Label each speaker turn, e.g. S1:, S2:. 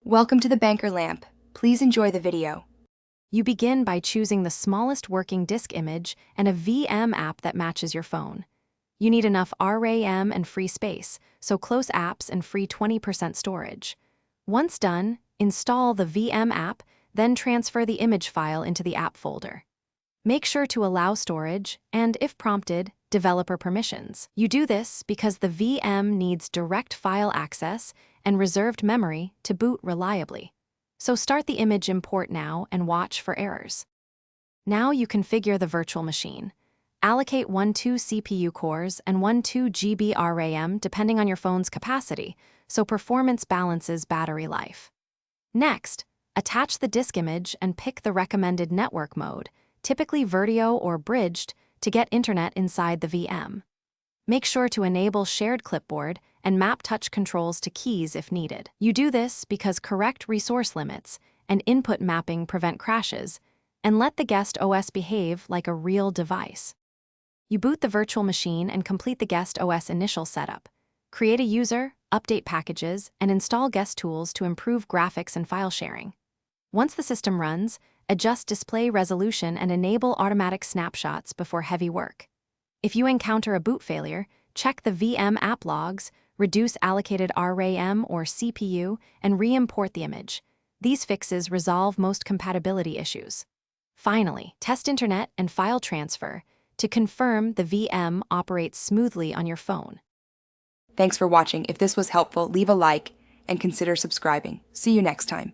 S1: Welcome to the Banker Lamp. Please enjoy the video.
S2: You begin by choosing the smallest working disk image and a VM app that matches your phone. You need enough RAM and free space, so close apps and free 20% storage. Once done, install the VM app, then transfer the image file into the app folder. Make sure to allow storage and, if prompted, developer permissions. You do this because the VM needs direct file access and reserved memory to boot reliably. So start the image import now and watch for errors. Now you configure the virtual machine. Allocate 12 CPU cores and 12 GB RAM depending on your phone's capacity, so performance balances battery life. Next, attach the disk image and pick the recommended network mode, typically Vertio or Bridged, to get internet inside the VM. Make sure to enable shared clipboard and map touch controls to keys if needed. You do this because correct resource limits and input mapping prevent crashes, and let the guest OS behave like a real device. You boot the virtual machine and complete the guest OS initial setup. Create a user, update packages, and install guest tools to improve graphics and file sharing. Once the system runs, adjust display resolution and enable automatic snapshots before heavy work. If you encounter a boot failure, check the VM app logs, reduce allocated RAM or CPU, and re-import the image. These fixes resolve most compatibility issues. Finally, test internet and file transfer to confirm the VM operates smoothly on your phone.
S1: Thanks for watching. If this was helpful, leave a like and consider subscribing. See you next time.